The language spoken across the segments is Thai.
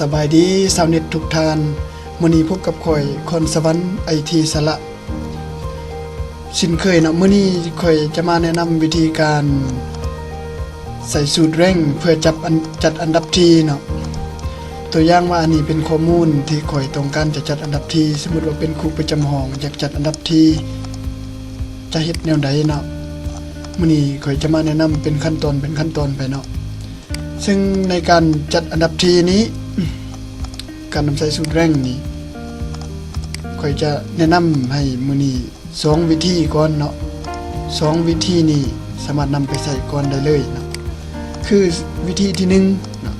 สบายดีชาวเน็ตทุกท่านมื้อนี้พบกับข่อยคนสวรรค์ไอทีสระสินเคยมื้อนี้ข่อยจะมาแนะนำวิธีการใส่สูตรเร่งเพื่อจัดอันดับที่เนาะตัวอย่างว่าอันนี้เป็นข้อมูลที่ข่อยต้องการจะจัดอันดับที่สมมุติว่าเป็นครูประจำห้องอยากจัดอันดับที่จะเฮ็ดแนวใดเนาะมื้อนี้ข่อยจะมาแนะนำเป็นขั้นตอนไปเนาะซึ่งในการจัดอันดับที่นี้การนำใส่สูตรแร่งนี้ข่อยจะแนะนำให้มื้อนี้2วิธีก่อนเนาะ2วิธีนี้สามารถนำไปใส่ก่อนได้เลยเนาะคือวิธีที่1เนาะ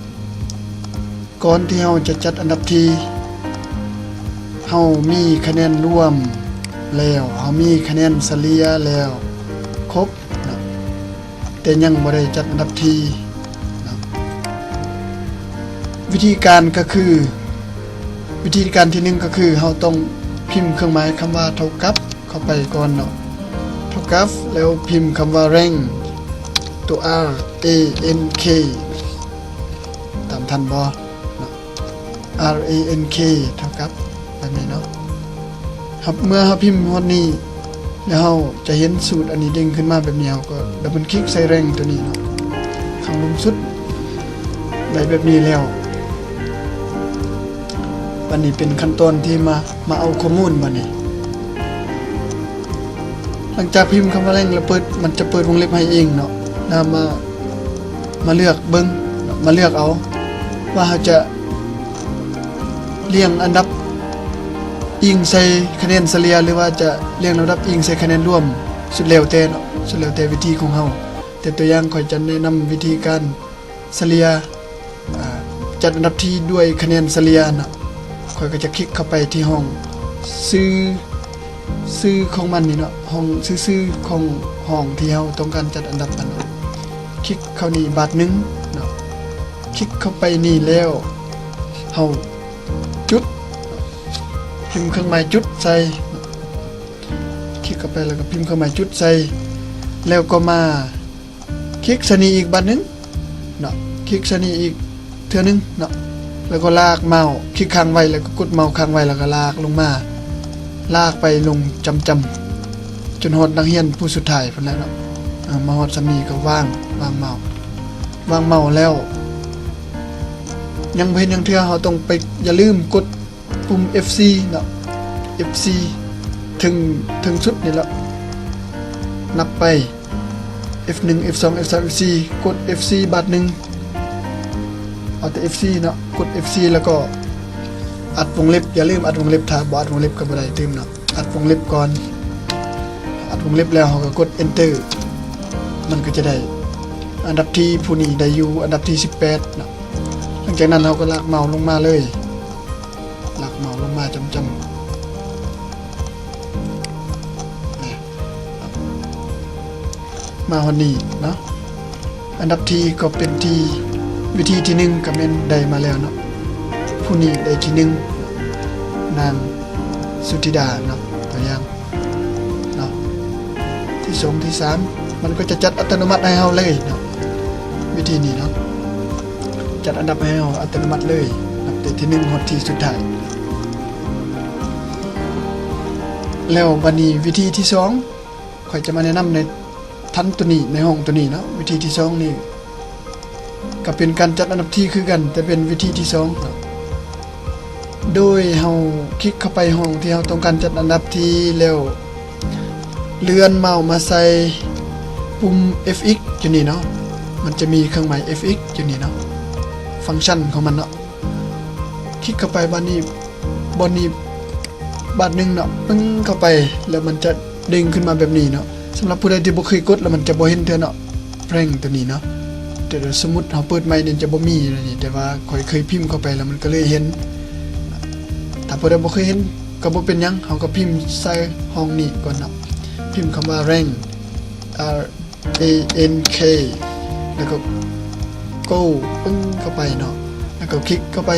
ก่อนที่เราจะจัดอันดับที่เรามีคะแนนรวมแล้วเรามีคะแนนเฉลี่ยแล้วครบเนาะแต่ยังบ่ได้จัดอันดับที่วิธีการที่1ก็คือเราต้องพิมพ์เครื่องหมายคำว่าเท่ากับเข้าไปก่อนเนาะเท่ากับแล้วพิมพ์คำว่า rank ตัว R A N K ตามทันบ่เนาะ R A N K เท่ากับแบบนี้เนาะครับเมื่อเราพิมพ์ฮอดนี้แล้วเราจะเห็นสูตรอันนี้เด้งขึ้นมาแบบนี้เราก็ดับเบิลคลิกใส่ rank ตัวนี้เนาะข้างบนสุดได้แบบนี้แล้ววันนี้เป็นขั้นตอนที่มาเอาข้อมูลมานี่หลังจากพิมพ์คำว่าแรงแล้วมันจะเปิดวงเล็บให้เองเนาะแล้วมาเลือกเบิ่งมาเลือกเอาว่าเราจะเรียงอันดับอิงใส่คะแนนเฉลี่ยหรือว่าจะเรียงลำดับอิงใส่คะแนนรวมสุดแล้วแต่เนาะสุดแล้วแต่วิธีของเราแต่ตัวอย่างข่อยจะแนะนำวิธีการเฉลี่ยจัดอันดับที่ด้วยคะแนนเฉลี่ยเนาะข่อยก็จะคลิกเข้าไปที่ห้องซื้อของมันนี่เนาะห้องซื้อของห้องที่เราต้องการจัดอันดับมันเนาะคลิกเข้านี่บาทนึงเนาะคลิกเข้าไปนี่แล้วเฮาจุดพิมพ์เครื่องหมายจุดใส่คลิกเข้าไปแล้วก็พิมพ์เครื่องหมายจุดใส่แล้วก็มาคลิกซะนี่อีกบาทนึงเนาะคลิกซะนี่อีกเทื่อนึงเนาะแล้วก็ลากเมาส์คลิกค้างไว้แล้วก็กดเมาส์ค้างไว้แล้วก็ลากลงมาลากไปลงจำจนฮอดนักเรียนผู้สุดท้ายพุ่นแล้วเนาะมาฮอดซำนี้ก็วางเมาส์แล้ว ยังบ่เห็นยังเทื่อเฮาต้องไปอย่าลืมกดปุ่ม FC เนาะ FC ถึงสุดนี่แล้วนับไป F1 F2 F3 F4 กด FC บาทนึงเอาแต่ FC เนาะกด FC แล้วก็อัดวงเล็บอย่าลืมอัดวงเล็บถ้าบ่อัดวงเล็บก็บ่ได้เต็มเนาะอัดวงเล็บก่อนอัดวงเล็บแล้วเราก็กด Enter มันก็จะได้อันดับที่ผู้นี้ได้อยู่อันดับที่18เนาะหลังจากนั้นเราก็ลากเมาส์ลงมาเลยลากเมาส์ลงมาจำมาวันนี้เนาะอันดับที่ก็เป็นที่วิธีที่1ก็แม่นได้มาแล้วเนาะผู้นี้ได้ที่1นางสุธิดาเนาะตัวอย่างเนาะที่2ที่3มันก็จะจัดอัตโนมัติให้เฮาเลยเนาะวิธีนี้เนาะจัดอันดับให้เฮาอัตโนมัติเลยนับแต่ที่1ฮอดที่สุดท้ายแล้วบัดนี้วิธีที่2ข้อยจะมาแนะนำในทันตัวนี้ในห้องตัวนี้เนาะวิธีที่2นี่ก็เป็นการจัดอันดับที่คือกันแต่เป็นวิธีที่2เนาะโดยเฮาคลิกเข้าไปห้องที่เฮาต้องการจัดอันดับที่แล้วเลื่อนเมาส์มาใส่ปุ่ม fx อยู่นี่เนาะมันจะมีเครื่องหมาย fx อยู่นี่เนาะฟังก์ชันของมันเนาะคลิกเข้าไปบานนี้บาทนึงเนาะปึ้งเข้าไปแล้วมันจะเด้งขึ้นมาแบบนี้เนาะสำหรับผู้ใดที่บ่เคยกดแล้วมันจะบ่เห็นเทื่อเนาะแรงตัวนี้เนาะแต่สมมุติเฮาเปิดใหม่นี่จะบ่มีนี่แต่ว่าข่อยเคยพิมพ์เข้าไปแล้วมันก็เลยเห็นถ้าผู้ใดบ่เคยเห็นก็บ่เป็นหยังเฮาก็พิมพ์ใส่ห้องนี้ก่อนเนาะพิมพ์คำว่า rank R A N K แล้วก็ go ปึ้งเข้าไปเนาะแล้วก็คลิกเข้าไป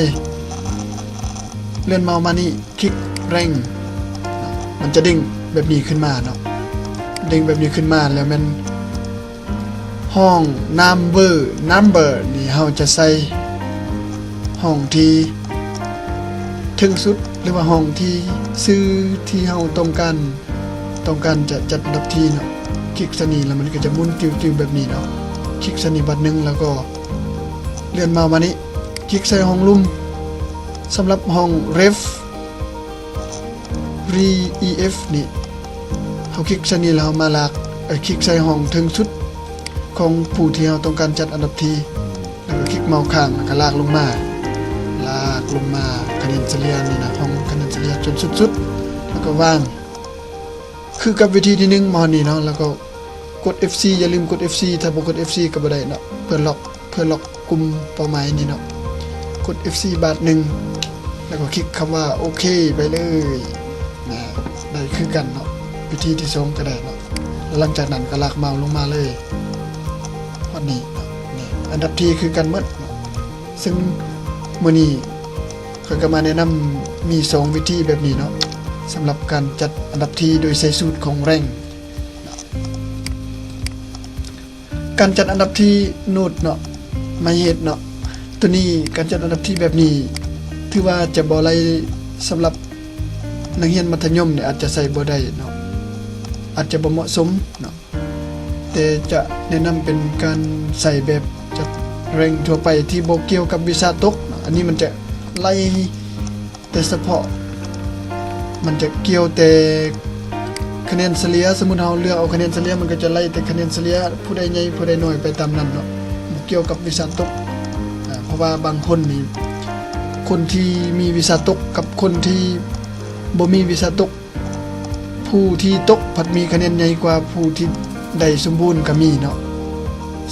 เลื่อนเมาส์มานี่คลิก rank มันจะเด้งแบบนี้ขึ้นมาเนาะเด้งแบบนี้ขึ้นมาแล้วมันห้อง number นี่เฮาจะใส่ ห ห้องที่ถึงสุดหรือว่าห้องที่ซื้อที่เฮาต้องการจะจัดอันดับที่เนาะคลิกซะนี่แล้วมันก็จะหมุนติ้วๆแบบนี้เนาะคลิกซะนี่บัดนึงแล้วก็เลื่อนเมาส์มานี้คลิกใส่ห้องลุ่มสำหรับห้อง ref ref นี่เฮาคลิกซะนี่แล้วมาลากคลิกใส่ห้องถึงสุดของผู้ที่เฮาต้องการจัดอันดับที่แล้วก็คลิกเมาส์ข้างแล้วก็ลากลงมาคะแนนเฉลี่ยนี่นะห้องคะแนนเฉลี่ยจนสุดๆแล้วก็วางคือกับวิธีที่1มานี่เนาะแล้วก็กด FC อย่าลืมกด FC ถ้าบ่กด FC ก็บ่ได้เนาะเพื่อล็อกกลุ่มเป้าหมายนี่เนาะกด FC บาท1แล้วก็คลิกคำว่าโอเคไปเลยนะได้คือกันเนาะวิธีที่2ก็ได้เนาะหลังจากนั้นก็ลากเมาส์ลงมาเลยวันนี้เนาะนี่อันดับที่คือกันหมดเนาะซึ่งมื้อนี้ข้อยก็มาแนะนำมี2วิธีแบบนี้เนาะสำหรับการจัดอันดับที่โดยใช้สูตรของแรงการจัดอันดับที่โนดเนาะมาเฮ็ดเนาะตัวนี้การจัดอันดับที่แบบนี้ถือว่าจะบ่ไหลสำหรับนักเรียนมัธยมเนี่ยอาจจะใส่บ่ได้เนาะอาจจะบ่เหมาะสมเนาะแต่จะแนะนำเป็นการใส่แบบจัดแรงทั่วไปที่บ่เกี่ยวกับวิชาตกเนาะอันนี้มันจะไล่แต่เฉพาะมันจะเกี่ยวแต่คะแนนเฉลี่ยสมมุติเฮาเลือกเอาคะแนนเฉลี่ยมันก็จะไล่แต่คะแนนเฉลี่ยผู้ใดใหญ่ผู้ใดน้อยไปตามนั้นเนาะบ่เกี่ยวกับวิชาตกเพราะว่าบางคนนี่คนที่มีวิชาตกกับคนที่บ่มีวิชาตกผู้ที่ตกผัดมีคะแนนใหญ่กว่าผู้ที่ได้สมบูรณ์ก็มีเนาะ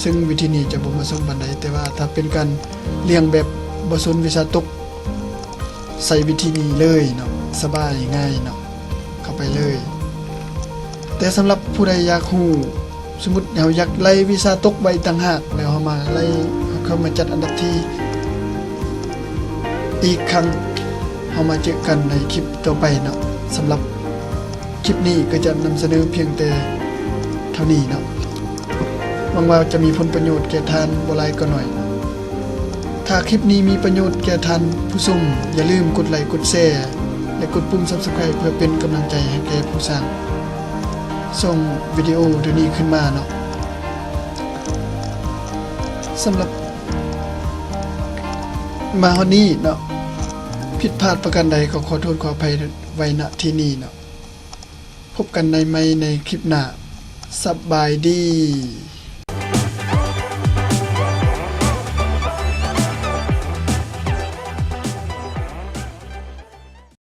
ซึ่งวิธีนี้จะบ่เหมาะสมปานใดแต่ว่าถ้าเป็นการเรียงแบบบ่สนวิชาตกใส่วิธีนี้เลยเนาะสบายง่ายเนาะเข้าไปเลยแต่สำหรับผู้ใดอยากฮู้สมมุติเฮาอยากไล่วิชาตกไว้ต่างหากแล้วเฮามาไล่เข้ามาจัดอันดับที่อีกครั้งเฮามาเจอกันในคลิปต่อไปเนาะสำหรับคลิปนี้ก็จะนำเสนอเพียงแต่เท่านี้เนาะหวังว่าจะมีผลประโยชน์แก่ท่านบ่หลายก็น้อยถ้าคลิปนี้มีประโยชน์แก่ท่านผู้ชมอย่าลืมกดไลค์กดแชร์และกดปุ่ม Subscribe เพื่อเป็นกำลังใจให้แก่ผู้สร้างส่งวิดีโอตัวนี้ขึ้นมาเนาะสำหรับมาฮอดนี้เนาะผิดพลาดประการใดก็ขอโทษขออภัยไว้ณที่นี้เนาะพบกันในคลิปหน้าสบายดี